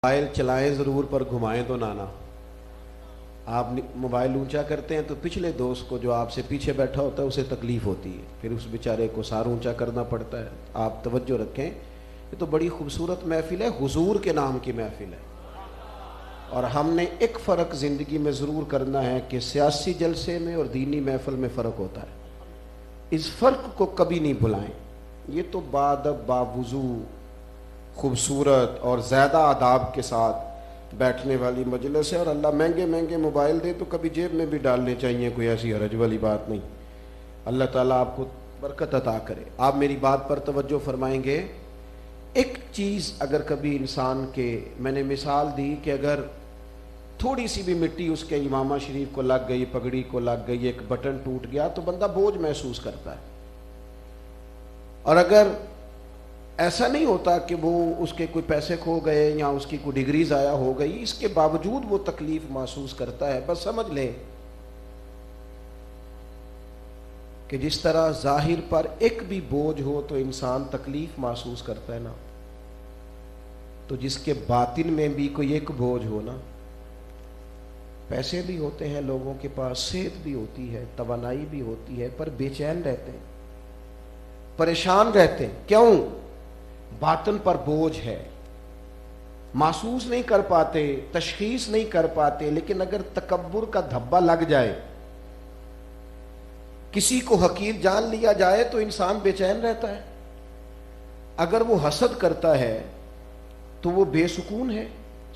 Mobile چلائیں ضرور پر گھمائیں تو نانا. آپ موبائل اونچا کرتے ہیں تو پچھلے دوست کو جو آپ سے پیچھے بیٹھا ہوتا ہے اسے تکلیف ہوتی ہے, پھر اس بیچارے کو سار اونچا کرنا پڑتا ہے. آپ توجہ رکھیں, یہ تو بڑی خوبصورت محفل ہے, حضور کے نام کی محفل ہے. اور ہم نے ایک فرق زندگی میں ضرور کرنا ہے کہ سیاسی جلسے میں اور دینی محفل میں فرق ہوتا ہے. اس فرق کو کبھی نہیں بھلائیں. یہ تو بادب باوضو خوبصورت اور زیادہ آداب کے ساتھ بیٹھنے والی مجلس ہے, اور اللہ مہنگے مہنگے موبائل دے تو کبھی جیب میں بھی ڈالنے چاہیے, کوئی ایسی حرج والی بات نہیں. اللہ تعالیٰ آپ کو برکت عطا کرے. آپ میری بات پر توجہ فرمائیں گے. ایک چیز اگر کبھی انسان کے, میں نے مثال دی کہ اگر تھوڑی سی بھی مٹی اس کے امامہ شریف کو لگ گئی, پگڑی کو لگ گئی, ایک بٹن ٹوٹ گیا تو بندہ بوجھ محسوس کرتا ہے. اور اگر ایسا نہیں ہوتا کہ وہ اس کے کوئی پیسے کھو گئے یا اس کی کوئی ڈگری ضائع ہو گئی, اس کے باوجود وہ تکلیف محسوس کرتا ہے. بس سمجھ لیں کہ جس طرح ظاہر پر ایک بھی بوجھ ہو تو انسان تکلیف محسوس کرتا ہے نا, تو جس کے باطن میں بھی کوئی ایک بوجھ ہو نا, پیسے بھی ہوتے ہیں لوگوں کے پاس, صحت بھی ہوتی ہے, توانائی بھی ہوتی ہے, پر بے چین رہتے ہیں, پریشان رہتے ہیں. کیوں؟ باطن پر بوجھ ہے, محسوس نہیں کر پاتے, تشخیص نہیں کر پاتے. لیکن اگر تکبر کا دھبا لگ جائے, کسی کو حقیر جان لیا جائے تو انسان بے چین رہتا ہے. اگر وہ حسد کرتا ہے تو وہ بے سکون ہے.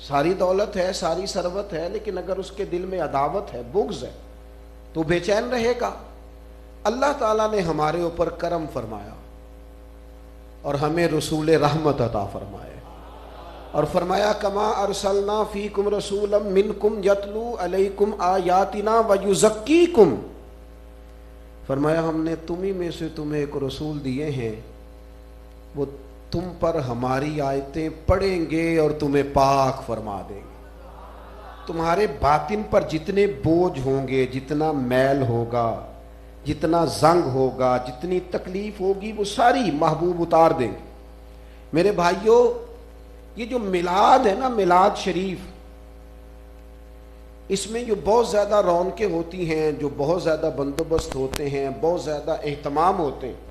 ساری دولت ہے, ساری ثروت ہے, لیکن اگر اس کے دل میں عداوت ہے, بغض ہے, تو بے چین رہے گا. اللہ تعالیٰ نے ہمارے اوپر کرم فرمایا اور ہمیں رسول رحمت عطا فرمائے, اور فرمایا کما ارسلنا فیکم رسولا منکم یتلو علیکم آیاتنا ویزکیکم. فرمایا ہم نے تمہیں میں سے تمہیں ایک رسول دیے ہیں, وہ تم پر ہماری آیتیں پڑھیں گے اور تمہیں پاک فرما دیں گے. تمہارے باطن پر جتنے بوجھ ہوں گے, جتنا میل ہوگا, جتنا زنگ ہوگا, جتنی تکلیف ہوگی, وہ ساری محبوب اتار دیں گے. میرے بھائیوں, یہ جو میلاد ہے نا, میلاد شریف, اس میں جو بہت زیادہ رونقیں ہوتی ہیں, جو بہت زیادہ بندوبست ہوتے ہیں, بہت زیادہ اہتمام ہوتے ہیں,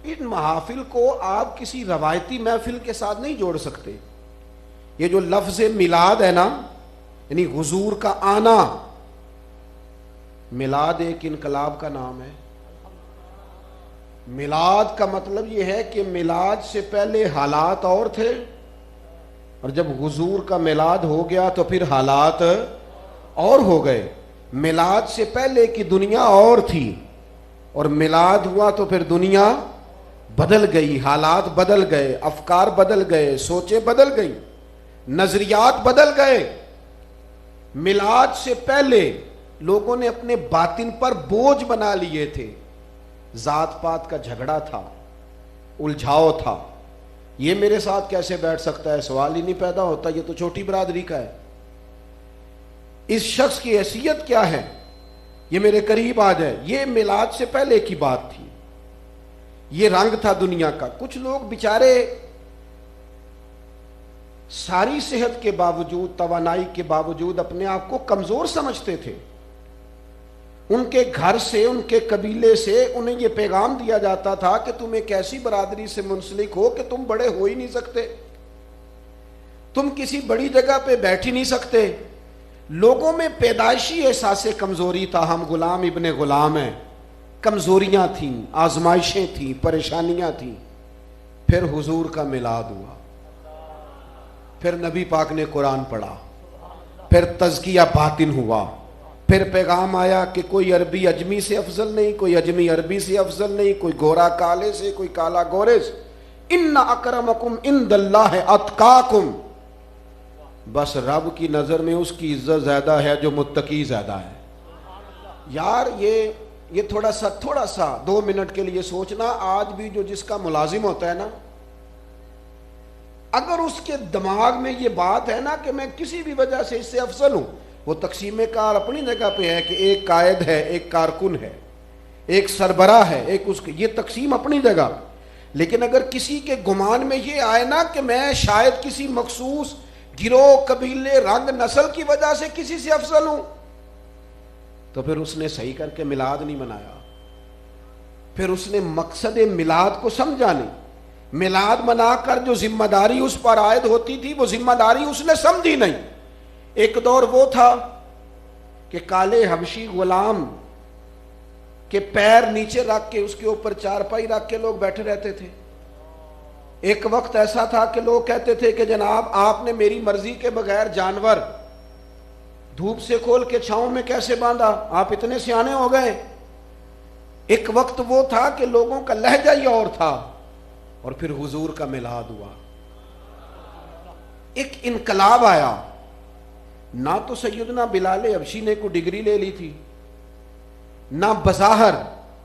ان محافل کو آپ کسی روایتی محفل کے ساتھ نہیں جوڑ سکتے. یہ جو لفظ میلاد ہے نا, یعنی حضور کا آنا, میلاد ایک انقلاب کا نام ہے. میلاد کا مطلب یہ ہے کہ میلاد سے پہلے حالات اور تھے, اور جب حضور کا میلاد ہو گیا تو پھر حالات اور ہو گئے. میلاد سے پہلے کی دنیا اور تھی, اور میلاد ہوا تو پھر دنیا بدل گئی, حالات بدل گئے, افکار بدل گئے, سوچیں بدل گئی, نظریات بدل گئے. میلاد سے پہلے لوگوں نے اپنے باطن پر بوجھ بنا لیے تھے. ذات پات کا جھگڑا تھا, الجھاؤ تھا. یہ میرے ساتھ کیسے بیٹھ سکتا ہے, سوال ہی نہیں پیدا ہوتا, یہ تو چھوٹی برادری کا ہے. اس شخص کی حیثیت کیا ہے, یہ میرے قریب آ جائے. یہ میلاد سے پہلے کی بات تھی, یہ رنگ تھا دنیا کا. کچھ لوگ بیچارے ساری صحت کے باوجود, توانائی کے باوجود اپنے آپ کو کمزور سمجھتے تھے. ان کے گھر سے, ان کے قبیلے سے انہیں یہ پیغام دیا جاتا تھا کہ تم ایک ایسی برادری سے منسلک ہو کہ تم بڑے ہو ہی نہیں سکتے, تم کسی بڑی جگہ پہ بیٹھ ہی نہیں سکتے. لوگوں میں پیدائشی احساس کمزوری تھا, ہم غلام ابن غلام ہیں. کمزوریاں تھیں, آزمائشیں تھیں, پریشانیاں تھیں. پھر حضور کا میلاد ہوا, پھر نبی پاک نے قرآن پڑھا, پھر تزکیہ باطن ہوا, پھر پیغام آیا کہ کوئی عربی اجمی سے افضل نہیں, کوئی اجمی عربی سے افضل نہیں, کوئی گورا کالے سے, کوئی کالا گورے سے. ان اکرمکم عند اللہ اتقاکم. بس رب کی نظر میں اس کی عزت زیادہ ہے جو متقی زیادہ ہے. یار یہ تھوڑا سا 2 منٹ کے لیے سوچنا. آج بھی جو جس کا ملازم ہوتا ہے نا, اگر اس کے دماغ میں یہ بات ہے نا کہ میں کسی بھی وجہ سے اس سے افضل ہوں, وہ تقسیم کار اپنی جگہ پہ ہے کہ ایک قائد ہے, ایک کارکن ہے, ایک سربراہ ہے, ایک اس کی, یہ تقسیم اپنی جگہ. لیکن اگر کسی کے گمان میں یہ آئے نا کہ میں شاید کسی مخصوص گروہ، قبیلے، رنگ، نسل کی وجہ سے کسی سے افضل ہوں، تو پھر اس نے صحیح کر کے میلاد نہیں منایا، پھر اس نے مقصد میلاد کو سمجھا نہیں۔ میلاد منا کر جو ذمہ داری اس پر عائد ہوتی تھی وہ ذمہ داری اس نے سمجھی نہیں۔ ایک دور وہ تھا کہ کالے حبشی غلام کے پیر نیچے رکھ کے اس کے اوپر چارپائی رکھ کے لوگ بیٹھے رہتے تھے۔ ایک وقت ایسا تھا کہ لوگ کہتے تھے کہ جناب آپ نے میری مرضی کے بغیر جانور دھوپ سے کھول کے چھاؤں میں کیسے باندھا، آپ اتنے سیانے ہو گئے۔ ایک وقت وہ تھا کہ لوگوں کا لہجہ ہی اور تھا، اور پھر حضور کا میلاد ہوا، ایک انقلاب آیا۔ نہ تو سیدنا بلال حبشی نے کوئی ڈگری لے لی تھی، نہ بظاہر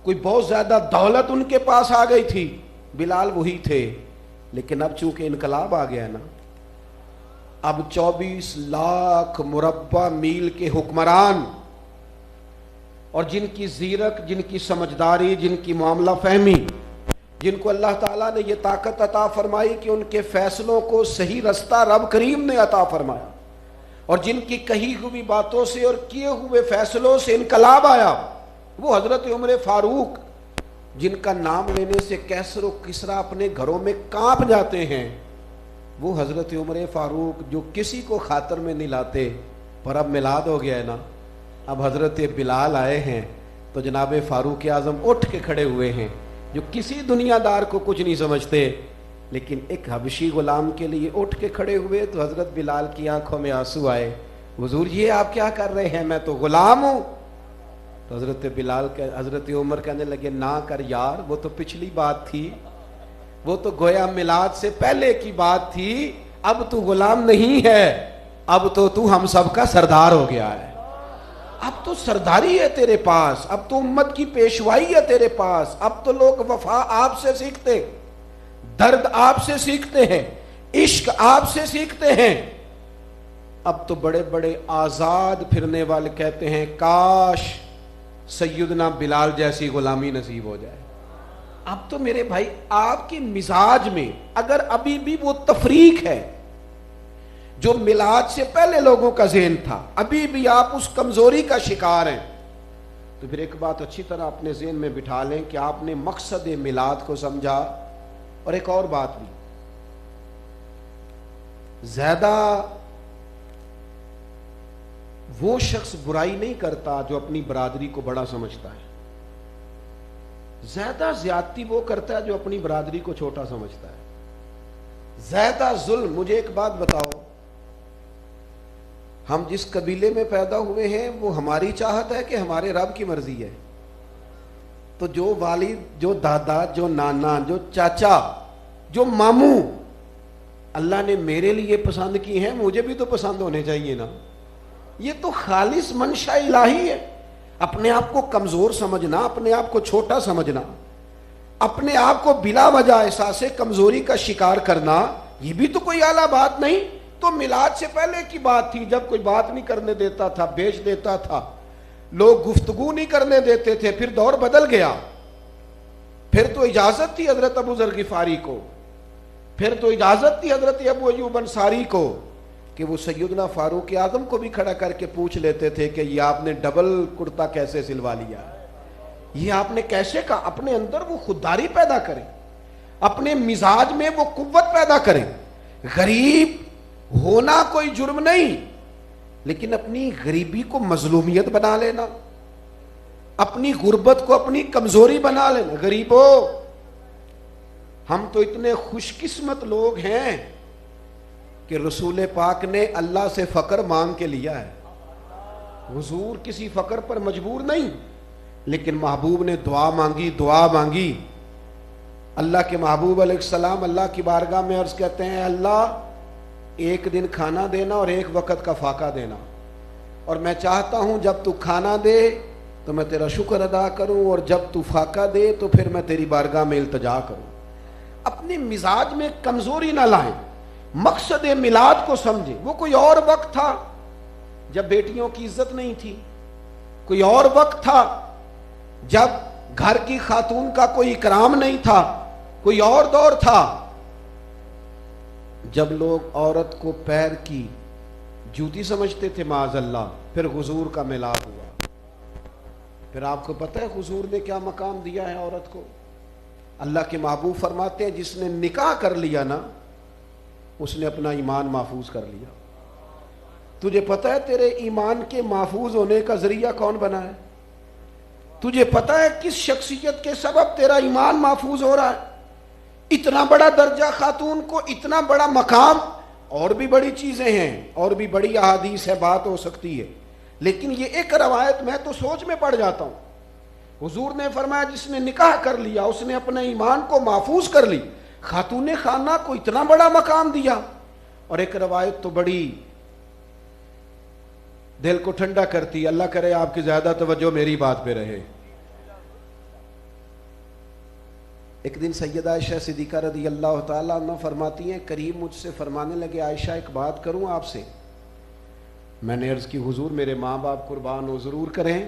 کوئی بہت زیادہ دولت ان کے پاس آ گئی تھی، بلال وہی تھے، لیکن اب چونکہ انقلاب آ گیا ہے نا، اب 24 لاکھ مربع میل کے حکمران، اور جن کی زیرک، جن کی سمجھداری، جن کی معاملہ فہمی، جن کو اللہ تعالیٰ نے یہ طاقت عطا فرمائی کہ ان کے فیصلوں کو صحیح رستہ رب کریم نے عطا فرمایا، اور جن کی کہی ہوئی باتوں سے اور کیے ہوئے فیصلوں سے انقلاب آیا، وہ حضرت عمر فاروق، جن کا نام لینے سے کیسر و کسرا اپنے گھروں میں کانپ جاتے ہیں، وہ حضرت عمر فاروق جو کسی کو خاطر میں نہیں لاتے، پر اب میلاد ہو گیا ہے نا، اب حضرت بلال آئے ہیں تو جناب فاروق اعظم اٹھ کے کھڑے ہوئے ہیں، جو کسی دنیا دار کو کچھ نہیں سمجھتے، لیکن ایک حبشی غلام کے لیے اٹھ کے کھڑے ہوئے تو حضرت بلال کی آنکھوں میں آنسو آئے۔ حضور یہ آپ کیا کر رہے ہیں، میں تو غلام ہوں۔ تو حضرت عمر کہنے لگے نہ کر یار، وہ تو پچھلی بات تھی، وہ تو گویا میلاد سے پہلے کی بات تھی، اب تو غلام نہیں ہے، اب تو ہم سب کا سردار ہو گیا ہے، اب تو سرداری ہے تیرے پاس، اب تو امت کی پیشوائی ہے تیرے پاس، اب تو لوگ وفا آپ سے سیکھتے، درد آپ سے سیکھتے ہیں، عشق آپ سے سیکھتے ہیں۔ اب تو بڑے بڑے آزاد پھرنے والے کہتے ہیں کاش سیدنا بلال جیسی غلامی نصیب ہو جائے۔ اب تو میرے بھائی آپ کے مزاج میں اگر ابھی بھی وہ تفریق ہے جو میلاد سے پہلے لوگوں کا ذہن تھا، ابھی بھی آپ اس کمزوری کا شکار ہیں، تو پھر ایک بات اچھی طرح اپنے ذہن میں بٹھا لیں کہ آپ نے مقصد میلاد کو سمجھا۔ اور ایک اور بات بھی، زیادہ وہ شخص برائی نہیں کرتا جو اپنی برادری کو بڑا سمجھتا ہے، زیادہ زیادتی وہ کرتا ہے جو اپنی برادری کو چھوٹا سمجھتا ہے، زیادہ ظلم۔ مجھے ایک بات بتاؤ، ہم جس قبیلے میں پیدا ہوئے ہیں وہ ہماری چاہت ہے کہ ہمارے رب کی مرضی ہے؟ تو جو والد، جو دادا، جو نانا، جو چاچا، جو ماموں اللہ نے میرے لیے پسند کی ہیں، مجھے بھی تو پسند ہونے چاہیے نا۔ یہ تو خالص منشا الہی ہے۔ اپنے آپ کو کمزور سمجھنا، اپنے آپ کو چھوٹا سمجھنا، اپنے آپ کو بلا وجہ احساس کمزوری کا شکار کرنا، یہ بھی تو کوئی اعلیٰ بات نہیں۔ تو میلاد سے پہلے کی بات تھی، جب کوئی بات نہیں کرنے دیتا تھا، بیچ دیتا تھا، لوگ گفتگو نہیں کرنے دیتے تھے، پھر دور بدل گیا، پھر تو اجازت تھی حضرت ابو ذر غفاری کو، پھر تو اجازت تھی حضرت ابو ایوب انصاری کو کہ وہ سیدنا فاروق اعظم کو بھی کھڑا کر کے پوچھ لیتے تھے کہ یہ آپ نے ڈبل کرتا کیسے سلوا لیا، یہ آپ نے کیسے کہا۔ اپنے اندر وہ خودداری پیدا کریں، اپنے مزاج میں وہ قوت پیدا کریں۔ غریب ہونا کوئی جرم نہیں، لیکن اپنی غریبی کو مظلومیت بنا لینا، اپنی غربت کو اپنی کمزوری بنا لینا۔ غریبو، ہم تو اتنے خوش قسمت لوگ ہیں کہ رسول پاک نے اللہ سے فقر مانگ کے لیا ہے۔ حضور کسی فقر پر مجبور نہیں، لیکن محبوب نے دعا مانگی۔ اللہ کے محبوب علیہ السلام اللہ کی بارگاہ میں عرض کہتے ہیں اللہ ایک دن کھانا دینا اور ایک وقت کا فاقہ دینا، اور میں چاہتا ہوں جب تو کھانا دے تو میں تیرا شکر ادا کروں، اور جب تو فاقہ دے تو پھر میں تیری بارگاہ میں التجا کروں۔ اپنے مزاج میں کمزوری نہ لائیں، مقصد میلاد کو سمجھیں۔ وہ کوئی اور وقت تھا جب بیٹیوں کی عزت نہیں تھی، کوئی اور وقت تھا جب گھر کی خاتون کا کوئی اکرام نہیں تھا، کوئی اور دور تھا جب لوگ عورت کو پیر کی جوتی سمجھتے تھے معاذ اللہ، پھر حضور کا ملاپ ہوا، پھر آپ کو پتہ ہے حضور نے کیا مقام دیا ہے عورت کو؟ اللہ کے محبوب فرماتے ہیں جس نے نکاح کر لیا نا اس نے اپنا ایمان محفوظ کر لیا۔ تجھے پتہ ہے تیرے ایمان کے محفوظ ہونے کا ذریعہ کون بنا ہے؟ تجھے پتہ ہے کس شخصیت کے سبب تیرا ایمان محفوظ ہو رہا ہے؟ اتنا بڑا درجہ خاتون کو، اتنا بڑا مقام، اور بھی بڑی چیزیں ہیں، اور بھی بڑی احادیث ہے، بات ہو سکتی ہے، لیکن یہ ایک روایت میں تو سوچ میں پڑ جاتا ہوں۔ حضور نے فرمایا جس نے نکاح کر لیا اس نے اپنے ایمان کو محفوظ کر لی، خاتون خانہ کو اتنا بڑا مقام دیا۔ اور ایک روایت تو بڑی دل کو ٹھنڈا کرتی، اللہ کرے آپ کی زیادہ توجہ میری بات پہ رہے۔ ایک دن سیدہ عائشہ صدیقہ رضی اللہ تعالیٰ عنہ فرماتی ہیں کریم مجھ سے فرمانے لگے عائشہ ایک بات کروں آپ سے؟ میں نے عرض کی حضور میرے ماں باپ قربان ہو ضرور کریں۔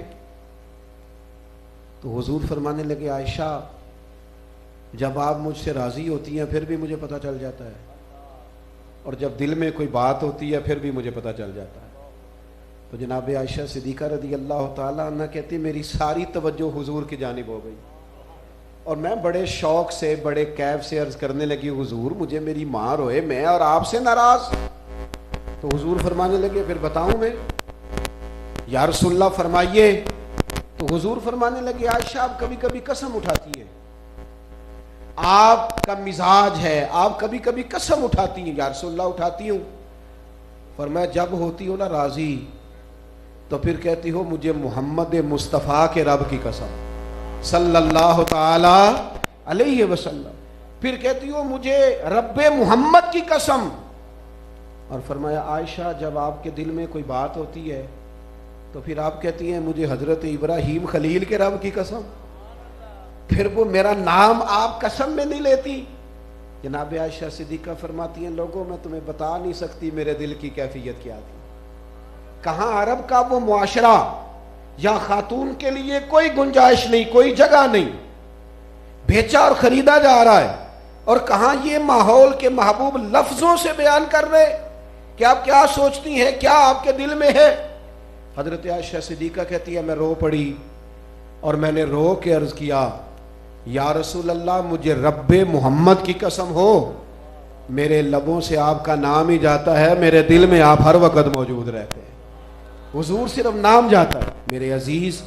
تو حضور فرمانے لگے عائشہ جب آپ مجھ سے راضی ہوتی ہیں پھر بھی مجھے پتہ چل جاتا ہے، اور جب دل میں کوئی بات ہوتی ہے پھر بھی مجھے پتہ چل جاتا ہے۔ تو جناب عائشہ صدیقہ رضی اللہ تعالیٰ عنہ کہتی میری ساری توجہ حضور کی جانب ہو گئی، اور میں بڑے شوق سے بڑے کیف سے عرض کرنے لگی حضور مجھے میری ماں روئے میں اور آپ سے ناراض۔ تو حضور فرمانے لگے پھر بتاؤں میں؟ یا رسول اللہ فرمائیے۔ تو حضور فرمانے لگے عائشہ آپ کبھی کبھی قسم اٹھاتی ہیں، آپ کا مزاج ہے، آپ کبھی کبھی قسم اٹھاتی ہیں۔ یا رسول اللہ اٹھاتی ہوں۔ فرمایا جب ہوتی ہو نا راضی تو پھر کہتی ہو مجھے محمد مصطفیٰ کے رب کی قسم صلی اللہ تعالی علیہ وسلم، پھر کہتی ہو مجھے رب محمد کی قسم۔ اور فرمایا عائشہ جب آپ کے دل میں کوئی بات ہوتی ہے تو پھر آپ کہتی ہیں مجھے حضرت ابراہیم خلیل کے رب کی قسم، پھر وہ میرا نام آپ قسم میں نہیں لیتی۔ جناب عائشہ صدیقہ فرماتی ہیں لوگوں میں تمہیں بتا نہیں سکتی میرے دل کی کیفیت کیا تھی۔ کہاں عرب کا وہ معاشرہ یا خاتون کے لیے کوئی گنجائش نہیں، کوئی جگہ نہیں، بیچا اور خریدا جا رہا ہے، اور کہاں یہ ماحول کے محبوب لفظوں سے بیان کر رہے کہ آپ کیا سوچتی ہیں، کیا آپ کے دل میں ہے۔ حضرت عائشہ صدیقہ کہتی ہے میں رو پڑی اور میں نے رو کے عرض کیا یا رسول اللہ مجھے رب محمد کی قسم ہو میرے لبوں سے آپ کا نام ہی جاتا ہے، میرے دل میں آپ ہر وقت موجود رہتے ہیں۔ حضور صرف نام جاتا ہے۔ میرے عزیز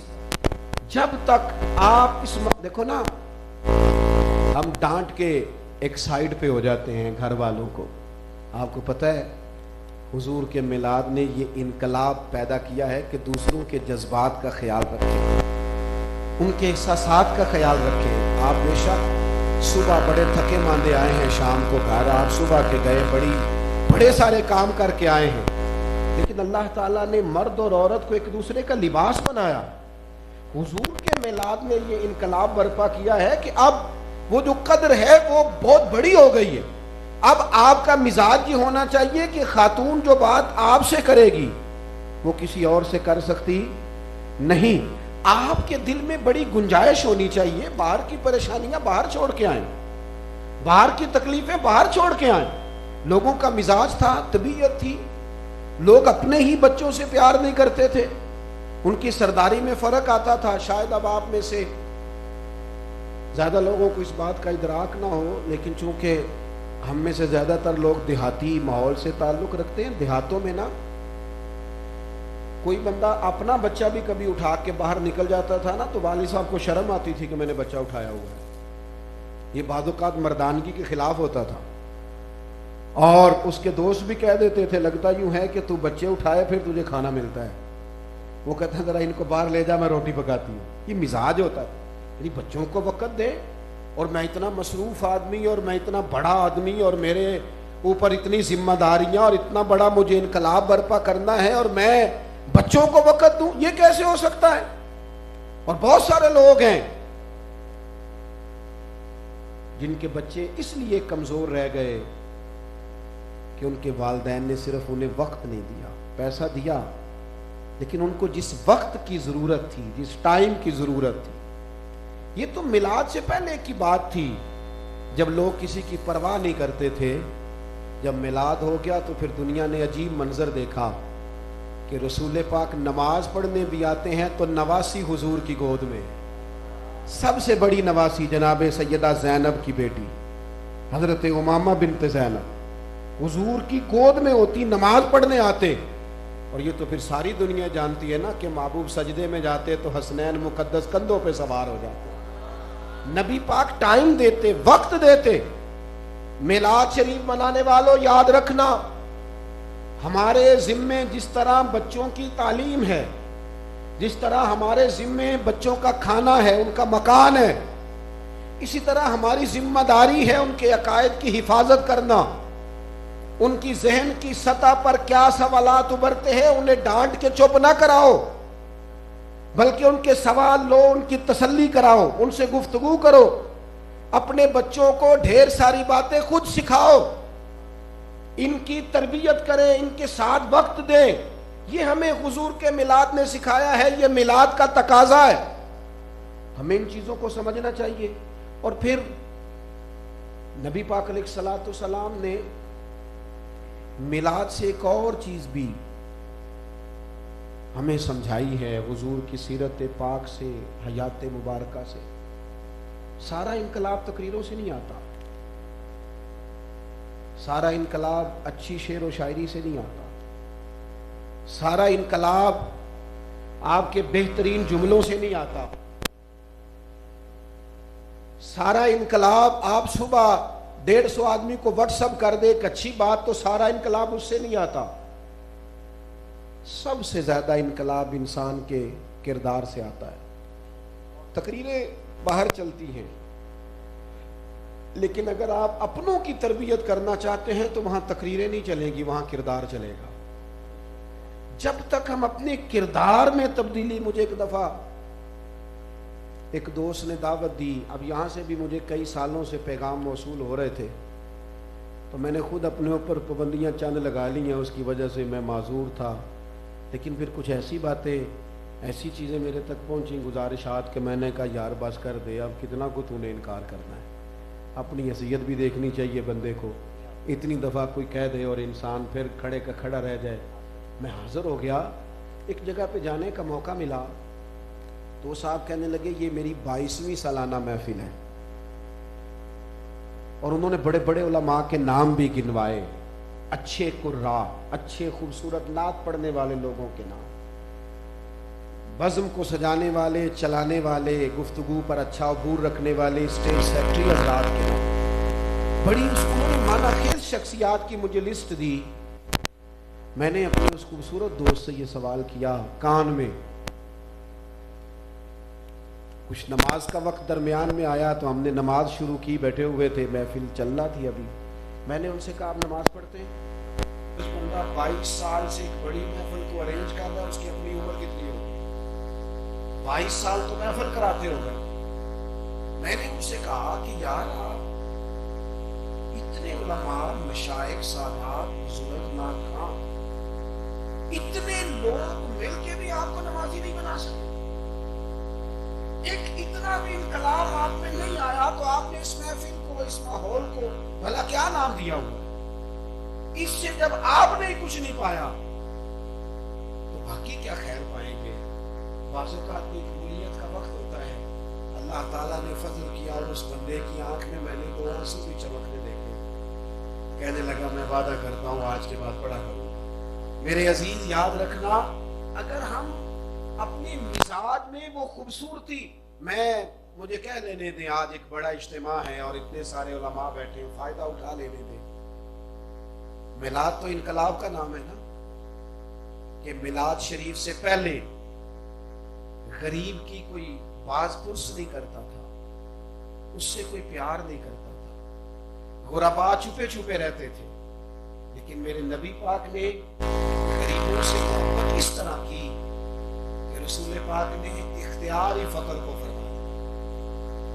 جب تک آپ اس دیکھو نا ہم ڈانٹ کے ایک سائیڈ پہ ہو جاتے ہیں گھر والوں کو، آپ کو پتہ ہے حضور کے میلاد نے یہ انقلاب پیدا کیا ہے کہ دوسروں کے جذبات کا خیال رکھیں، ان کے احساسات کا خیال رکھیں۔ آپ بے شک صبح بڑے تھکے ماندے آئے ہیں، شام کو گھر آپ صبح کے گئے بڑے سارے کام کر کے آئے ہیں، لیکن اللہ تعالیٰ نے مرد اور عورت کو ایک دوسرے کا لباس بنایا۔ حضور کے میلاد نے یہ انقلاب برپا کیا ہے کہ اب وہ جو قدر ہے وہ بہت بڑی ہو گئی ہے۔ اب آپ کا مزاج یہ ہونا چاہیے کہ خاتون جو بات آپ سے کرے گی وہ کسی اور سے کر سکتی نہیں۔ آپ کے دل میں بڑی گنجائش ہونی چاہیے، باہر کی پریشانیاں باہر چھوڑ کے آئیں، باہر کی تکلیفیں باہر چھوڑ کے آئیں۔ لوگوں کا مزاج تھا، طبیعت تھی، لوگ اپنے ہی بچوں سے پیار نہیں کرتے تھے، ان کی سرداری میں فرق آتا تھا۔ شاید اب آپ میں سے زیادہ لوگوں کو اس بات کا ادراک نہ ہو، لیکن چونکہ ہم میں سے زیادہ تر لوگ دیہاتی ماحول سے تعلق رکھتے ہیں، دیہاتوں میں نا کوئی بندہ اپنا بچہ بھی کبھی اٹھا کے باہر نکل جاتا تھا نا تو والد صاحب کو شرم آتی تھی کہ میں نے بچہ اٹھایا ہوا ہے۔ یہ بعض اوقات مردانگی کے خلاف ہوتا تھا، اور اس کے دوست بھی کہہ دیتے تھے لگتا یوں ہے کہ تو بچے اٹھائے پھر تجھے کھانا ملتا ہے۔ وہ کہتا ہے ذرا ان کو باہر لے جا میں روٹی پکاتی ہوں۔ یہ مزاج ہوتا ہے، یعنی بچوں کو وقت دے، اور میں اتنا مصروف آدمی اور میں اتنا بڑا آدمی اور میرے اوپر اتنی ذمہ داریاں اور اتنا بڑا مجھے انقلاب برپا کرنا ہے اور میں بچوں کو وقت دوں، یہ کیسے ہو سکتا ہے؟ اور بہت سارے لوگ ہیں جن کے بچے اس لیے کمزور رہ گئے کہ ان کے والدین نے صرف انہیں وقت نہیں دیا، پیسہ دیا، لیکن ان کو جس وقت کی ضرورت تھی، جس ٹائم کی ضرورت تھی۔ یہ تو میلاد سے پہلے کی بات تھی، جب لوگ کسی کی پرواہ نہیں کرتے تھے، جب میلاد ہو گیا تو پھر دنیا نے عجیب منظر دیکھا کہ رسول پاک نماز پڑھنے بھی آتے ہیں تو نواسی حضور کی گود میں، سب سے بڑی نواسی جناب سیدہ زینب کی بیٹی حضرت امامہ بنت زینب حضور کی گود میں ہوتی، نماز پڑھنے آتے. اور یہ تو پھر ساری دنیا جانتی ہے نا کہ محبوب سجدے میں جاتے تو حسنین مقدس کندھوں پہ سوار ہو جاتے. نبی پاک ٹائم دیتے، وقت دیتے. میلاد شریف منانے والوں یاد رکھنا، ہمارے ذمے جس طرح بچوں کی تعلیم ہے، جس طرح ہمارے ذمے بچوں کا کھانا ہے، ان کا مکان ہے، اسی طرح ہماری ذمہ داری ہے ان کے عقائد کی حفاظت کرنا. ان کی ذہن کی سطح پر کیا سوالات ابھرتے ہیں انہیں ڈانٹ کے چپ نہ کراؤ، بلکہ ان کے سوال لو، ان کی تسلی کراؤ، ان سے گفتگو کرو. اپنے بچوں کو ڈھیر ساری باتیں خود سکھاؤ، ان کی تربیت کریں، ان کے ساتھ وقت دیں. یہ ہمیں حضور کے میلاد نے سکھایا ہے، یہ میلاد کا تقاضا ہے. ہمیں ان چیزوں کو سمجھنا چاہیے. اور پھر نبی پاک علیہ الصلوۃ والسلام نے میلاد سے ایک اور چیز بھی ہمیں سمجھائی ہے، حضور کی سیرت پاک سے، حیات مبارکہ سے. سارا انقلاب تقریروں سے نہیں آتا، سارا انقلاب اچھی شعر و شاعری سے نہیں آتا، سارا انقلاب آپ کے بہترین جملوں سے نہیں آتا، سارا انقلاب آپ صبح 150 آدمی کو واٹس اپ کر دے ایک اچھی بات تو سارا انقلاب اس سے نہیں آتا. سب سے زیادہ انقلاب انسان کے کردار سے آتا ہے. تقریریں باہر چلتی ہیں، لیکن اگر آپ اپنوں کی تربیت کرنا چاہتے ہیں تو وہاں تقریریں نہیں چلیں گی، وہاں کردار چلے گا. جب تک ہم اپنے کردار میں تبدیلی، مجھے ایک دفعہ ایک دوست نے دعوت دی، اب یہاں سے بھی مجھے کئی سالوں سے پیغام موصول ہو رہے تھے تو میں نے خود اپنے اوپر پابندیاں چند لگا لی ہیں، اس کی وجہ سے میں معذور تھا. لیکن پھر کچھ ایسی باتیں، ایسی چیزیں میرے تک پہنچیں، گزارشات، کہ میں نے کہا یار بس کر دے، اب کتنا کو تو نے انکار کرنا ہے. اپنی حیثیت بھی دیکھنی چاہیے بندے کو. اتنی دفعہ کوئی کہہ دے اور انسان پھر کھڑے کا کھڑا رہ جائے. میں حاضر ہو گیا، ایک جگہ پہ جانے کا موقع ملا تو صاحب کہنے لگے یہ میری 22ویں سالانہ محفل ہے، اور انہوں نے بڑے بڑے علماء کے نام بھی گنوائے، اچھے قراء، اچھے خوبصورت نعت پڑھنے والے لوگوں کے نام، بزم کو سجانے والے، چلانے والے، گفتگو پر اچھا عبور رکھنے والے اسٹیج سیکرٹری حضرات کے نام. بڑی انہوں نے معنی خیز شخصیات کی مجھے لسٹ دی. میں نے اپنے اس خوبصورت دوست سے یہ سوال کیا کان میں، کچھ نماز کا وقت درمیان میں آیا تو ہم نے نماز شروع کی، بیٹھے ہوئے تھے، محفل چل رہا تھی ابھی. میں نے ان سے کہا آپ نماز پڑھتے ہیں؟ اس بندہ 22 سال سے ایک بڑی محفل کو ارینج کر رہا ہے، اس کی اپنی عمر کتنی ہوگی؟ 22 سال تو محفل کراتے ہو گئے. میں نے ان سے کہا کہ یار آپ اتنے علماء، مشائخ، سادات، بزرگ، ناکام، اتنے لوگ مل کے بھی آپ کو نمازی نہیں بنا سکتے. ایک اتنا بھی انقلاب آپ میں نہیں آیا تو آپ نے اس محفل کو، اس ماحول کو بھلا کیا نام دیا ہوا؟ اس سے جب آپ نے کچھ نہیں پایا تو باقی کیا خیر پائیں گے؟ بعض اوقات کوئی قبولیت کا وقت ہوتا ہے، اللہ تعالیٰ نے فضل کیا اور اس بندے کی آنکھ میں نے 2 آنسو بھی چمکنے دیکھے. کہنے لگا میں وعدہ کرتا ہوں آج کے بعد پڑھا کروں. میرے عزیز یاد رکھنا، اگر ہم اپنی مزاج میں وہ خوبصورتی، مجھے کہہ لینے دیں آج ایک بڑا اجتماع ہے اور اتنے سارے علماء بیٹھے ہیں، فائدہ اٹھا لینے دیں. میلاد تو انقلاب کا نام ہے نا، کہ میلاد شریف سے پہلے غریب کی کوئی باز پرس نہیں کرتا تھا، اس سے کوئی پیار نہیں کرتا تھا، غربا چھپے چھپے رہتے تھے. لیکن میرے نبی پاک نے غریبوں سے محبت اس طرح کی کہ رسول پاک نے اختیاری فقر کو فرمایا.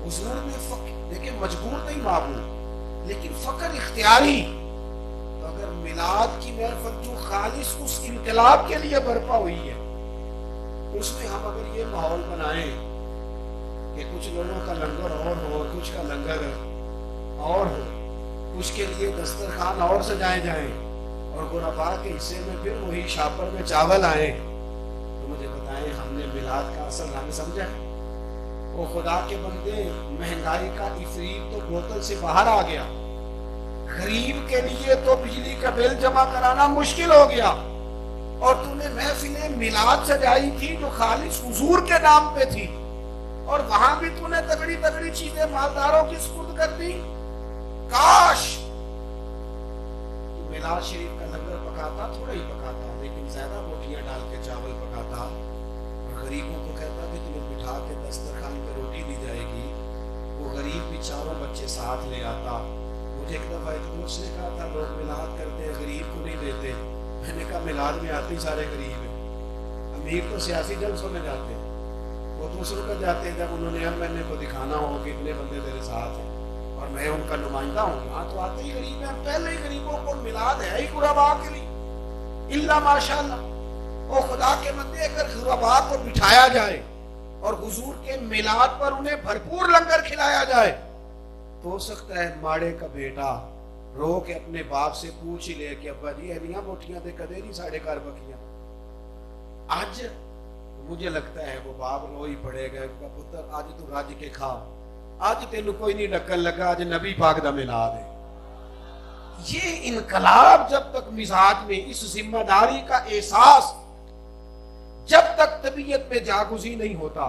حضور نے فقر، دیکھیں مجبور نہیں معبود، لیکن فقر اختیاری. تو اگر میلاد کی محفل جو خالص اس انقلاب کے لیے برپا ہوئی ہے، اس میں ہم اگر یہ ماحول بنائیں کہ کچھ لوگوں کا لنگر اور ہو، کچھ کا لنگر اور ہو, اس کے لیے دسترخوان اور سجائے جائیں, اور غربا کے حصے میں پھر وہی شاپر میں چاول آئے, تو مجھے بتائیں ہم نے میلاد کا اصل رنگ سمجھا ہے؟ وہ خدا کے بندے, مہنگائی کا افریت تو بوتل سے باہر آ گیا, غریب کے لیے تو بجلی کا بل جمع کرانا مشکل ہو گیا, اور تو نے محفل میلاد سجائی تھی جو خالص حضور کے نام پہ تھی, اور وہاں بھی تو نے تگڑی تگڑی چیزیں مالداروں کی سپرد کر دی. کاش میلاد شریف کا لنگر پکاتا, تھوڑا ہی پکاتا, لیکن زیادہ روٹیاں ڈال کے چاول پکاتا, اور غریبوں کو کہتا کہ تمہیں بٹھا کے دسترخوان پہ روٹی دی جائے گی. وہ غریب بھی چاروں بچے ساتھ لے آتا. مجھے ایک دفعہ ایک دوست نے کہا تھا لوگ میلاد کرتے ہیں غریب کو نہیں دیتے. میں نے کہا میلاد میں آتے ہی سارے غریب ہیں, امیر تو سیاسی جلسوں میں جاتے ہیں, وہ دوسروں کا جاتے ہیں جب انہوں نے ایم این اے کو دکھانا ہو کہ اتنے بندے تیرے ساتھ ہیں اور میں ان کا نمائندہ ہوں. ہاں تو آتے ہی غریب ہیں, پہلے ہی غریبوں کو میلاد ہے ہی غربا کے لیے, اللہ ماشاء اللہ. وہ خدا کے بندے اگر غربا کو بٹھایا جائے اور حضور کے میلاد پر انہیں بھرپور لنگر کھلایا جائے, تو ہو سکتا ہے ماڑے کا بیٹا رو کے اپنے باپ سے پوچھ ہی لے کہ ابا جی اینیاں موٹیاں تے کدے نہیں ساڑھے گھر بکیاں. آج مجھے لگتا ہے وہ باپ رو ہی پڑے گا, پتر آج تو رج کے کھا, آج تینوں کوئی نہیں ڈکن لگا, آج نبی پاک دا میلاد ہے. یہ انقلاب جب تک مزاج میں اس ذمہ داری کا احساس جب تک طبیعت میں جاگزی نہیں ہوتا,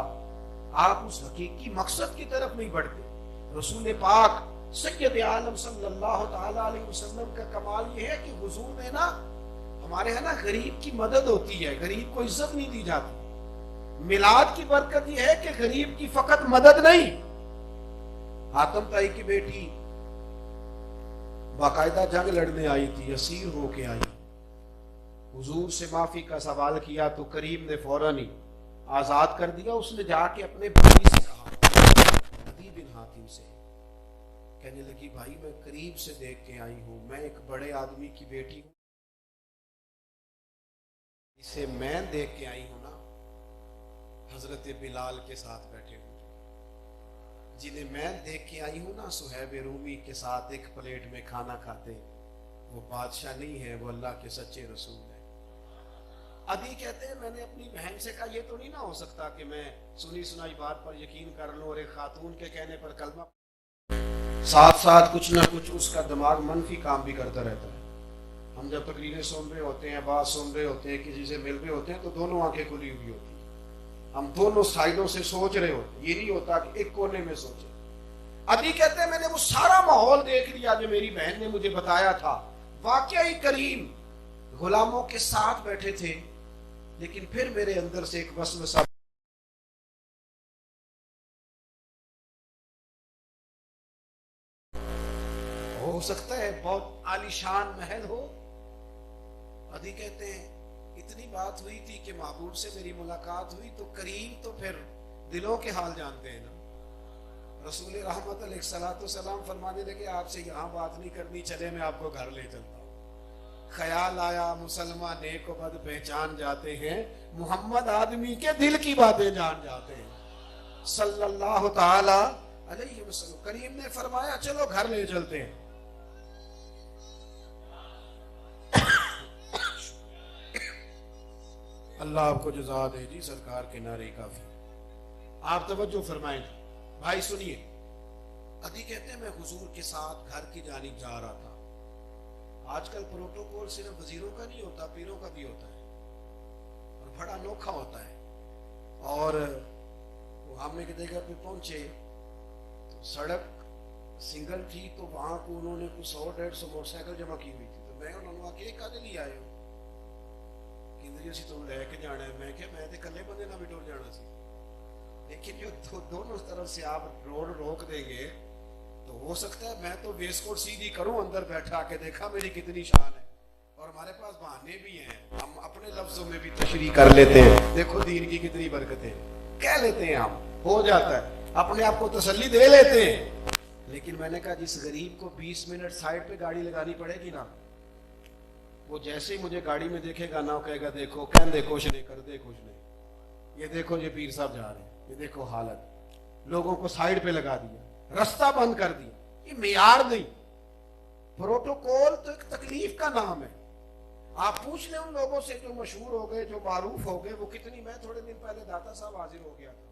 آپ اس حقیقی مقصد کی طرف نہیں بڑھتے. رسول پاک سید عالم صلی اللہ تعالی علیہ وسلم کا کمال یہ ہے کہ حضور نے نا, ہمارے ہاں نا غریب کی مدد ہوتی ہے, غریب کو عزت نہیں دی جاتی. میلاد کی برکت یہ ہے کہ غریب کی فقط مدد نہیں, حاتم طائی کی بیٹی باقاعدہ جنگ لڑنے آئی تھی, اسیر ہو کے آئی, حضور سے معافی کا سوال کیا تو کریم نے فوراً ہی آزاد کر دیا. اس نے جا کے اپنے بھائی سے کہا, عدی بن حاتم سے, کہنے لگی بھائی میں قریب سے دیکھ کے آئی ہوں, میں ایک بڑے آدمی کی بیٹی ہوں, اسے میں دیکھ کے آئی ہوں نا, حضرت بلال کے ساتھ بیٹھے ہوں, جنہیں میں دیکھ کے آئی ہوں نا صہیب رومی کے ساتھ ایک پلیٹ میں کھانا کھاتے, وہ بادشاہ نہیں ہے, وہ اللہ کے سچے رسول ہیں. عدی کہتے ہیں میں نے اپنی بہن سے کہا یہ تو نہیں نہ ہو سکتا کہ میں سنی سنائی بات پر یقین کر لوں اور ایک خاتون کے کہنے پر کلمہ, ساتھ ساتھ کچھ نہ کچھ اس کا دماغ منفی کام بھی کرتا رہتا ہے. ہم جب تقریریں سن رہے ہوتے ہیں, بات سن رہے ہوتے ہیں, کسی سے مل رہے ہوتے ہیں, تو دونوں آنکھیں کھلی ہوئی ہوتی ہیں, ہم دونوں سائڈوں سے سوچ رہے ہوتے ہیں, یہ نہیں ہوتا کہ ایک کونے میں سوچے. عدی کہتے ہیں میں نے وہ سارا ماحول دیکھ لیا جو میری بہن نے مجھے بتایا تھا, واقعی کریم غلاموں کے ساتھ بیٹھے تھے, لیکن پھر میرے اندر سے ایک وسوسہ, ہو سکتا ہے بہت عالیشان محل ہو. عدی کہتے ہیں اتنی بات ہوئی تھی کہ محبوب سے میری ملاقات ہوئی, تو کریم تو پھر دلوں کے حال جانتے ہیں نا. رسول رحمت علیہ الصلوۃ والسلام فرمانے لگے آپ سے یہاں بات نہیں کرنی, چلے میں آپ کو گھر لے چلتا ہوں. خیال آیا مسلمان نیک و بد پہچان جاتے ہیں, محمد آدمی کے دل کی باتیں جان جاتے ہیں صلی اللہ تعالی علیہ وسلم. کریم نے فرمایا چلو گھر لے چلتے ہیں. اللہ آپ کو جزا دے جی, سرکار کے نعرے کافی. آپ توجہ فرمائیں بھائی, سنیے. عدی کہتے ہیں میں حضور کے ساتھ گھر کی جانب جا رہا تھا. آج کل پروٹوکول صرف وزیروں کا نہیں ہوتا, پیروں کا بھی ہوتا ہے, اور بڑا انوکھا ہوتا ہے. اور وہ ہم ایک جگہ پہ پہنچے تو سڑک سنگل تھی, تو وہاں کو انہوں نے کچھ 100-150 موٹر سائیکل جمع کی ہوئی تھی. تو میں انہوں نے کہا کہ کدے نہیں آئے ہو, کہ اسی تم لے کے جانا ہے. میں کہ میں تے کلے بندے نہ بھی ٹر جانا سی, لیکن جو دونوں طرف سے آپ روڈ روک دیں گے تو ہو سکتا ہے میں تو ویس کوٹ سیدھی کروں اندر بیٹھا کے, دیکھا میری کتنی شان ہے. اور ہمارے پاس بہانے بھی ہیں, ہم اپنے لفظوں میں بھی تشریح کر لیتے ہیں, دیکھو دین کی کتنی برکتیں, کہہ لیتے ہیں, ہم ہو جاتا ہے, اپنے آپ کو تسلی دے لیتے ہیں. لیکن میں نے کہا جس غریب کو 20 منٹ سائڈ پہ گاڑی لگانی پڑے گی نا, وہ جیسے ہی مجھے گاڑی میں دیکھے گا نا, وہ کہے گا دیکھو کہن دے کچھ نہیں, کر دے کچھ نہیں, یہ دیکھو یہ پیر صاحب جا رہے ہیں, یہ دیکھو حالت, لوگوں کو سائڈ پہ لگا دیا, رستہ بند کر دیا. یہ معیار نہیں. پروٹوکول تو ایک تکلیف کا نام ہے. آپ پوچھ لیں ان لوگوں سے جو مشہور ہو گئے, جو معروف ہو گئے, وہ کتنی, میں تھوڑے دن پہلے داتا صاحب حاضر ہو گیا تھا,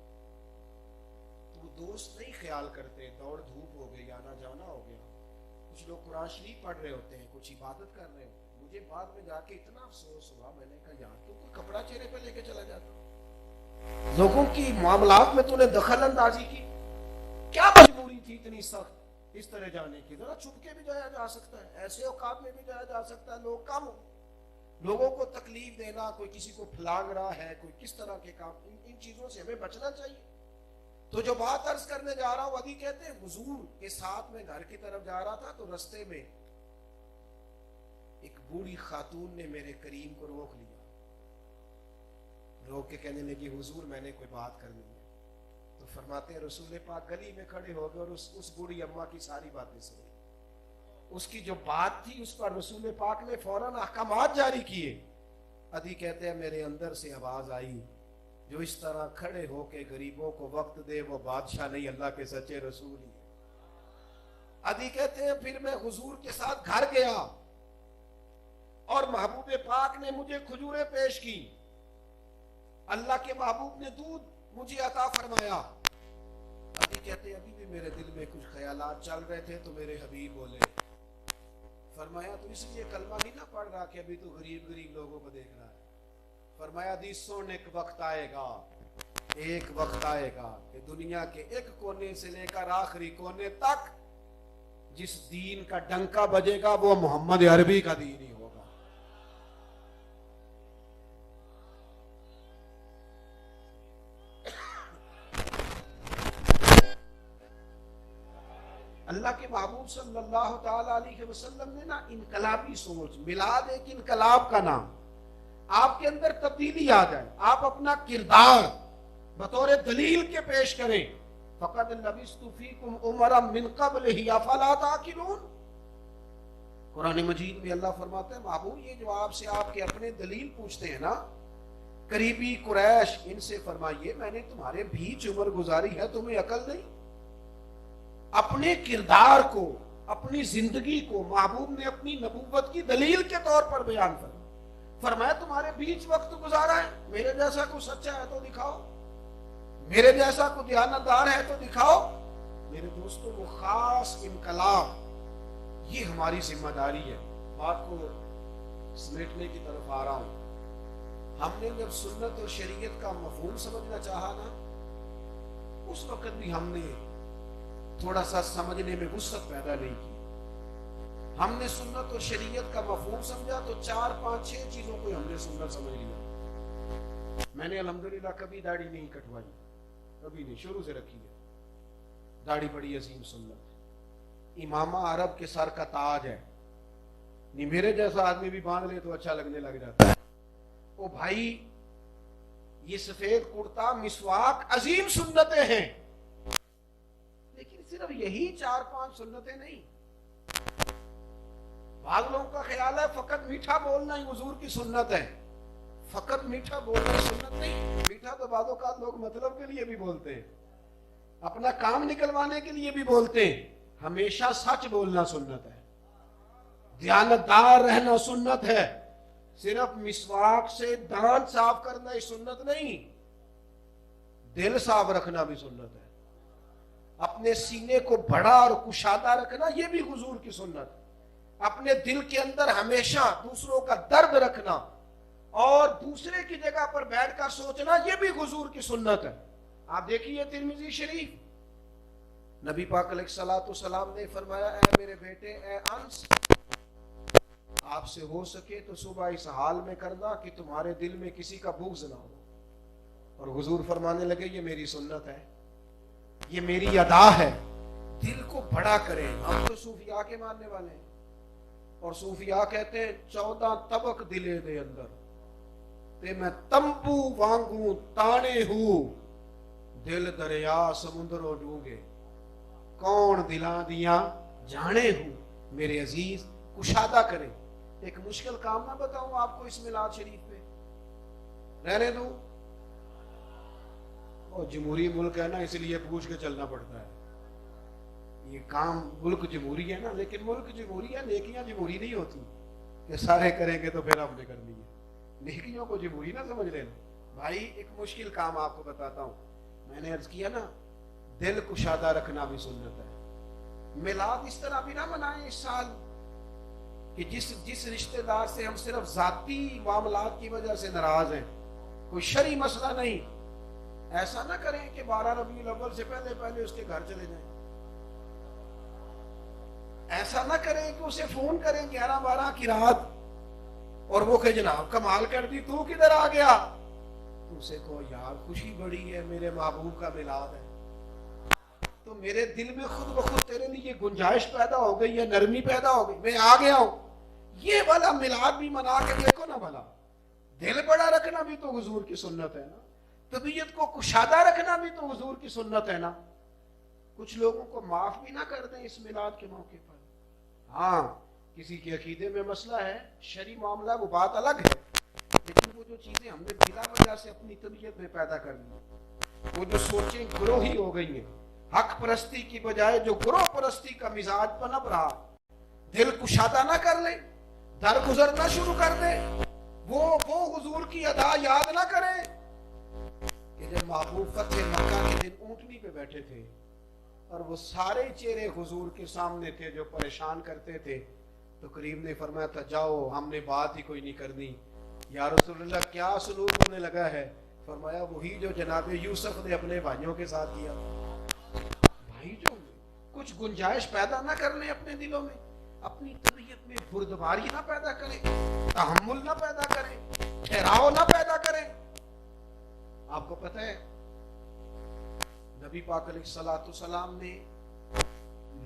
تو وہ دوست نہیں خیال کرتے, دوڑ دھوپ ہو گئی, آنا جانا ہو گیا, کچھ لوگ قرآن شریف پڑھ رہے ہوتے ہیں, کچھ عبادت کر رہے ہوتے ہیں. مجھے بعد میں جا کے اتنا افسوس ہوا, میں نے کہا یار تو کوئی کپڑا چہرے پہ لے کے چلا جاتا, لوگوں کی معاملات میں تو نے دخل اندازی کی, کیا مجبوری تھی اتنی سخت اس طرح جانے کی؟ ذرا چھپ کے بھی جایا جا سکتا ہے, ایسے اوقات میں بھی جایا جا سکتا ہے, لوگ کم ہو. لوگوں کو تکلیف دینا, کوئی کسی کو پھلانگ رہا ہے, کوئی کس طرح کے کام, ان چیزوں سے ہمیں بچنا چاہیے. تو جو بات عرض کرنے جا رہا ہوں, ابھی کہتے ہیں حضور کے ساتھ میں گھر کی طرف جا رہا تھا, تو رستے میں ایک بوڑھی خاتون نے میرے کریم کو روک لیا, روک کے کہنے لگی حضور میں نے کوئی بات کرنی ہے. تو فرماتے ہیں رسول پاک گلی میں کھڑے ہو گئے اور اس بوڑھی اماں کی ساری باتیں سنی. اس کی جو بات تھی اس پر رسول پاک نے فوراً احکامات جاری کیے. ادھی کہتے ہیں میرے اندر سے آواز آئی, جو اس طرح کھڑے ہو کے غریبوں کو وقت دے وہ بادشاہ نہیں, اللہ کے سچے رسول ہی. ادھی کہتے ہیں پھر میں حضور کے ساتھ گھر گیا اور محبوب پاک نے مجھے کھجوریں پیش کی, اللہ کے محبوب نے دودھ مجھے عطا فرمایا. ابھی کہتے ہیں ابھی بھی میرے دل میں کچھ خیالات چل رہے تھے, تو میرے حبیب بولے, فرمایا تو اس لیے کلمہ نہیں نہ پڑھ رہا کہ ابھی تو غریب لوگوں کو دیکھ رہا ہے. فرمایا دی سن, ایک وقت آئے گا, ایک وقت آئے گا کہ دنیا کے ایک کونے سے لے کر آخری کونے تک جس دین کا ڈنکا بجے گا وہ محمد عربی کا دین ہی ہوگا. اللہ کے محبوب صلی اللہ تعالی علیہ وسلم نے نا انقلابی سوچ, میلاد ایک انقلاب کا نام, آپ کے اندر تبدیلی آ جائے, آپ اپنا کردار بطور دلیل کے پیش کریں. فقد لبثت فیکم عمرا من قبلہ افلا تعقلون. قرآن مجید میں اللہ فرماتا ہے محبوب یہ جو آپ سے آپ کے اپنے دلیل پوچھتے ہیں نا, قریبی قریش, ان سے فرمائیے میں نے تمہارے بیچ عمر گزاری ہے, تمہیں عقل نہیں؟ اپنے کردار کو, اپنی زندگی کو محبوب نے اپنی نبوت کی دلیل کے طور پر بیان کرا. فرمایا تمہارے بیچ وقت گزارا ہے, میرے جیسا کوئی سچا ہے تو دکھاؤ, میرے جیسا کوئی دیانتدار ہے تو دکھاؤ. میرے دوستوں وہ خاص انقلاب یہ ہماری ذمہ داری ہے. بات کو سمیٹنے کی طرف آ رہا ہوں. ہم نے جب سنت اور شریعت کا مفہوم سمجھنا چاہا نا, اس وقت بھی ہم نے تھوڑا سا سمجھنے میں وسعت پیدا نہیں کی. ہم نے سنت اور شریعت کا مفہوم سمجھا تو 4 5 6 چیزوں کو ہم نے سنت سمجھ لیا. میں نے الحمدللہ کبھی داڑھی نہیں کٹوائی, کبھی نہیں, شروع سے رکھی ہے. داڑھی بڑی عظیم سنت. امامہ عرب کے سر کا تاج ہے, نہیں میرے جیسا آدمی بھی باندھ لے تو اچھا لگنے لگ جاتا ہے. او بھائی یہ سفید کرتا, مسواک, عظیم سنتیں ہیں, لیکن صرف یہی 4 5 سنتیں نہیں. بعض لوگوں کا خیال ہے فقط میٹھا بولنا ہی حضور کی سنت ہے. فقط میٹھا بولنا سنت نہیں. میٹھا تو بعض اوقات لوگ مطلب کے لیے بھی بولتے ہیں, اپنا کام نکلوانے کے لیے بھی بولتے ہیں. ہمیشہ سچ بولنا سنت ہے, دیانتدار رہنا سنت ہے. صرف مسواک سے دانت صاف کرنا ہی سنت نہیں, دل صاف رکھنا بھی سنت ہے. اپنے سینے کو بڑا اور کشادہ رکھنا یہ بھی حضور کی سنت. اپنے دل کے اندر ہمیشہ دوسروں کا درد رکھنا اور دوسرے کی جگہ پر بیٹھ کر سوچنا یہ بھی حضور کی سنت ہے. آپ دیکھیے ترمذی شریف, نبی پاک علیہ الصلوۃ والسلام نے فرمایا اے میرے بیٹے, اے انس, آپ سے ہو سکے تو صبح اس حال میں کرنا کہ تمہارے دل میں کسی کا بغض نہ ہو. اور حضور فرمانے لگے یہ میری سنت ہے, یہ میری ادا ہے. دل کو بڑا کریں. ہم تو صوفیاء کے ماننے والے ہیں, اور صوفیاء کہتے ہیں 14 طبق دلے دے اندر تے میں تمبو وانگوں تانے ہوں, دل دریا سمندروں ڈوبے, کون دلاں دیاں جانے ہوں. میرے عزیز کشادہ کریں. ایک مشکل کام نہ بتاؤں آپ کو اس میلاد شریف پہ, رہنے دوں. اور جمہوری ملک ہے نا, اس لیے پوچھ کے چلنا پڑتا ہے. یہ کام ملک جمہوری ہے نا، لیکن ملک جمہوری ہے، نیکیاں جمہوری نہیں ہوتی کہ سارے کریں گے تو پھر ہم نے کرنی ہے، نیکیوں کو جمہوری نہ سمجھ لینا بھائی۔ ایک مشکل کام آپ کو بتاتا ہوں، میں نے عرض کیا نا دل کشادہ رکھنا بھی سنت ہے۔ میلاد اس طرح بھی نہ منائیں اس سال کہ جس رشتہ دار سے ہم صرف ذاتی معاملات کی وجہ سے ناراض ہیں، کوئی شرعی مسئلہ نہیں، ایسا نہ کریں کہ 12 ربیع الاول سے پہلے اس کے گھر چلے جائیں، ایسا نہ کریں کہ اسے فون کریں 11-12 کی رات اور وہ کہ جناب کمال کر دی تو کدھر آ گیا، تو اسے کہو یار خوشی بڑی ہے، میرے محبوب کا میلاد ہے، تو میرے دل میں خود بخود تیرے لیے گنجائش پیدا ہو گئی ہے، نرمی پیدا ہو گئی، میں آ گیا ہوں۔ یہ والا میلاد بھی منا کے دیکھو نا بھلا، دل بڑا رکھنا بھی تو حضور کی سنت ہے نا، طبیعت کو کشادہ رکھنا بھی تو حضور کی سنت ہے نا۔ کچھ لوگوں کو معاف بھی نہ کر دیں اس میلاد کے موقع پر، ہاں کسی کے عقیدے میں مسئلہ ہے، شرعی معاملہ وہ بات الگ ہے، لیکن وہ جو چیزیں ہم نے بلا وجہ سے اپنی طبیعت میں پیدا کر لی، وہ جو سوچیں گروہی ہو گئی ہیں، حق پرستی کی بجائے جو گروہ پرستی کا مزاج پنپ رہا، دل کشادہ نہ کر لیں، درگزرنا شروع کر دیں، وہ حضور کی ادا یاد نہ کریں کہ جب محبوب فتح مکہ کے دن اونٹنی پہ بیٹھے تھے اور وہ سارے چہرے حضور کے سامنے تھے جو پریشان کرتے تھے، تو کریم نے فرمایا تھا جاؤ ہم نے بات ہی کوئی نہیں کرنی۔ یا رسول اللہ کیا سلوک ہونے لگا ہے؟ فرمایا وہی جو جناب یوسف نے اپنے بھائیوں کے ساتھ کیا۔ بھائی جو کچھ گنجائش پیدا نہ کر لیں اپنے دلوں میں، اپنی طبیعت میں بردباری نہ پیدا کریں، تحمل نہ پیدا کریں، ٹھہراؤ نہ پیدا کریں۔ آپ کو پتہ ہے نبی پاک علیہ الصلوۃ والسلام نے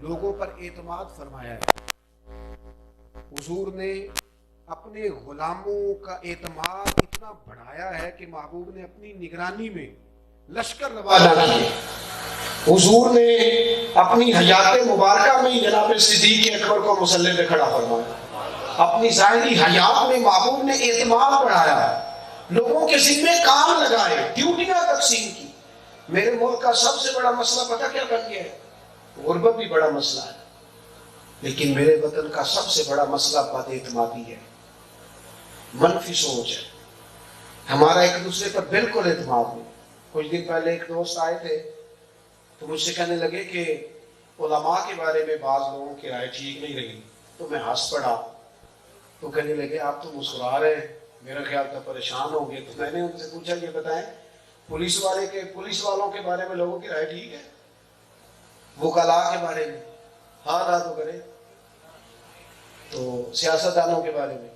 لوگوں پر اعتماد فرمایا ہے، حضور نے اپنے غلاموں کا اعتماد اتنا بڑھایا ہے کہ محبوب نے اپنی نگرانی میں لشکر روانہ کیے، حضور نے اپنی حیات مبارکہ میں جناب صدیق اکبر کو مسلح پہ کھڑا فرمایا، اپنی ظاہری حیات میں محبوب نے اعتماد بڑھایا، لوگوں کے ذمہ کام لگائے، ڈیوٹیاں تقسیم کی۔ میرے ملک کا سب سے بڑا مسئلہ پتہ کیا بن گیا ہے؟ غربت بھی بڑا مسئلہ ہے، لیکن میرے وطن کا سب سے بڑا مسئلہ بد اعتمادی ہے، منفی سوچ ہے، ہمارا ایک دوسرے پر بالکل اعتماد نہیں۔ کچھ دن پہلے ایک دوست آئے تھے تو مجھ سے کہنے لگے کہ علماء کے بارے میں بعض لوگوں کی رائے ٹھیک نہیں رہی، تو میں ہنس پڑا، تو کہنے لگے آپ تو مسکرا رہے ہیں، میرا خیال تھا پریشان ہوں گے۔ تو میں نے ان سے پوچھا یہ بتائیں پولیس والوں کے بارے میں لوگوں کی رائے ٹھیک ہے؟ وکلاء کے بارے میں ہاں نہ تو کرے، تو سیاستدانوں کے بارے میں،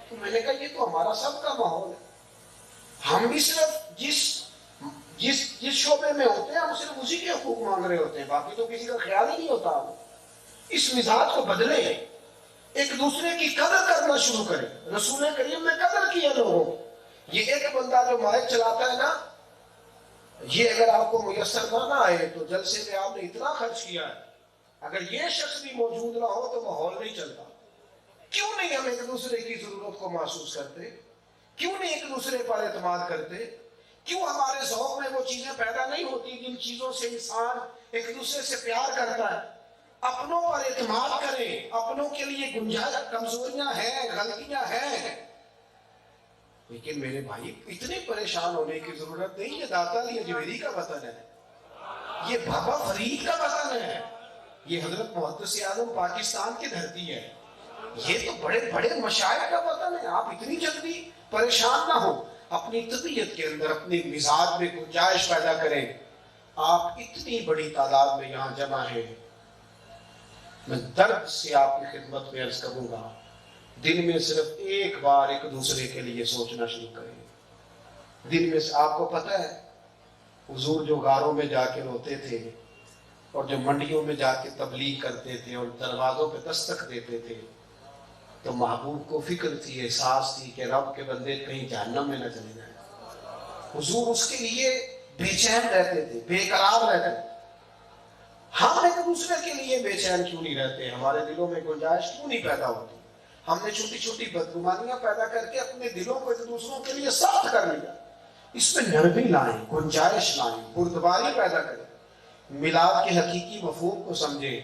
تو میں نے کہا یہ تو ہمارا سب کا ماحول ہے، ہم بھی صرف جس شعبے میں ہوتے ہیں ہم صرف اسی کے حقوق مانگ رہے ہوتے ہیں، باقی تو کسی کا خیال ہی نہیں ہوتا۔ اس مزاج کو بدلے، ایک دوسرے کی قدر کرنا شروع کریں۔ رسول کریم نے قدر کی ہے لوگوں، یہ ایک بندہ جو مائک چلاتا ہے نا، یہ اگر آپ کو میسر نہ آئے تو جلسے میں آپ نے اتنا خرچ کیا ہے، اگر یہ شخص بھی موجود نہ ہو تو ماحول نہیں چلتا۔ کیوں نہیں ہم ایک دوسرے کی ضرورت کو محسوس کرتے؟ کیوں نہیں ایک دوسرے پر اعتماد کرتے؟ کیوں ہمارے ذوق میں وہ چیزیں پیدا نہیں ہوتی جن چیزوں سے انسان ایک دوسرے سے پیار کرتا ہے؟ اپنوں پر اعتماد کریں، اپنوں کے لیے گنجائش، کمزوریاں ہیں، غلطیاں ہیں، لیکن میرے بھائی اتنے پریشان ہونے کی ضرورت نہیں۔ یہ داتا علی اجمیری کا وطن ہے، یہ بابا فرید کا وطن ہے، یہ حضرت محدث اعظم پاکستان کی دھرتی ہے، یہ تو بڑے بڑے مشائخ کا وطن ہے۔ آپ اتنی جلدی پریشان نہ ہو، اپنی طبیعت کے اندر اپنی مزاج میں گنجائش پیدا کریں۔ آپ اتنی بڑی تعداد میں یہاں جمع ہیں، میں درد سے آپ کی خدمت میں عرض کروں گا دن میں صرف ایک بار ایک دوسرے کے لیے سوچنا شروع کریں۔ دن میں آپ کو پتہ ہے حضور جو غاروں میں جا کے روتے تھے اور جو منڈیوں میں جا کے تبلیغ کرتے تھے اور دروازوں پہ دستک دیتے تھے، تو محبوب کو فکر تھی، احساس تھی کہ رب کے بندے کہیں جہنم میں نہ چلے جائیں۔ حضور اس کے لیے بے چین رہتے تھے، بے قرار رہتے تھے۔ ہم ایک دوسرے کے لیے بے چین کیوں نہیں رہتے؟ ہمارے دلوں میں گنجائش کیوں نہیں پیدا ہوتی؟ ہم نے چھوٹی چھوٹی بدگمانیاں پیدا کر کے اپنے دلوں کو ایک دوسروں کے لیے سخت کر لیا۔ اس میں نرمی لائیں، گنجائش لائیں، بردباری پیدا کریں، میلاد کے حقیقی مفہوم کو سمجھیں،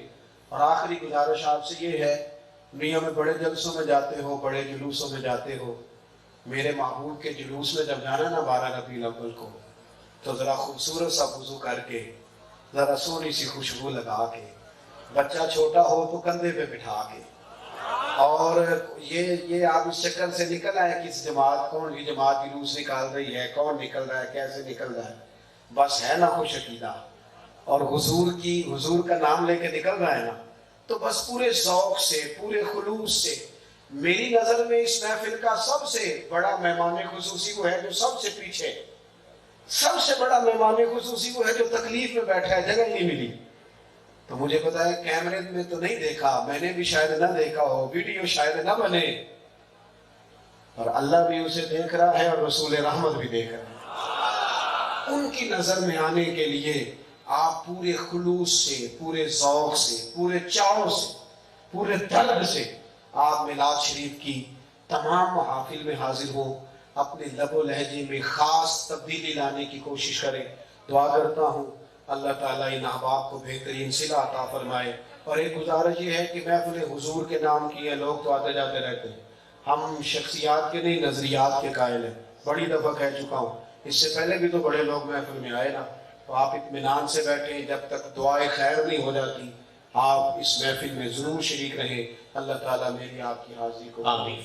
اور آخری گزارش آپ سے یہ ہے، دنیا میں بڑے جلسوں میں جاتے ہو، بڑے جلوسوں میں جاتے ہو، میرے محبوب کے جلوس میں جب جانا نا 12 ربیع الاول کو، تو ذرا خوبصورت سا وضو کر کے، ذرا سونی سی خوشبو لگا کے، بچہ چھوٹا ہو تو کندھے پہ بٹھا کے، اور یہ آپ اس چکر سے نکل آئے کہ اس جماعت، کون سی جماعت جلوس نکال رہی ہے، کون نکل رہا ہے، کیسے نکل رہا ہے، بس ہے نا خوش عقیدہ اور حضور کا نام لے کے نکل رہا ہے نا، تو بس پورے ذوق سے، پورے خلوص سے. میری نظر میں اس محفل کا سب سے بڑا مہمان خصوصی وہ ہے جو سب سے پیچھے، سب سے بڑا مہمان خصوصی وہ ہے جو تکلیف میں بیٹھا ہے، جگہ نہیں ملی. تو مجھے پتا ہے کیمرے میں تو نہیں دیکھا، میں نے بھی شاید نہ دیکھا ہو، ویڈیو شاید نہ بنے، اور اللہ بھی اسے دیکھ رہا ہے اور رسول رحمت بھی دیکھ رہا ہے. ان کی نظر میں آنے کے لیے آپ پورے خلوص سے، پورے ذوق سے، پورے چاؤ سے، پورے درد سے آپ میلاد شریف کی تمام محافل میں حاضر ہوں. اپنے لب و لہجے میں خاص تبدیلی لانے کی کوشش کریں. دعا کرتا ہوں اللہ تعالیٰ ان احباب کو بہترین صلہ عطا فرمائے. اور ایک گزارش یہ ہے کہ محفل حضور کے نام کی ہے، لوگ تو آتے جاتے رہتے ہیں، ہم شخصیات کے نہیں نظریات کے قائل ہیں. بڑی دفعہ کہہ چکا ہوں، اس سے پہلے بھی تو بڑے لوگ محفل میں آئے نا. تو آپ اطمینان سے بیٹھیں، جب تک دعائے خیر نہیں ہو جاتی آپ اس محفل میں ضرور شریک رہیں. اللہ تعالیٰ میری آپ کی حاضری کو آمین.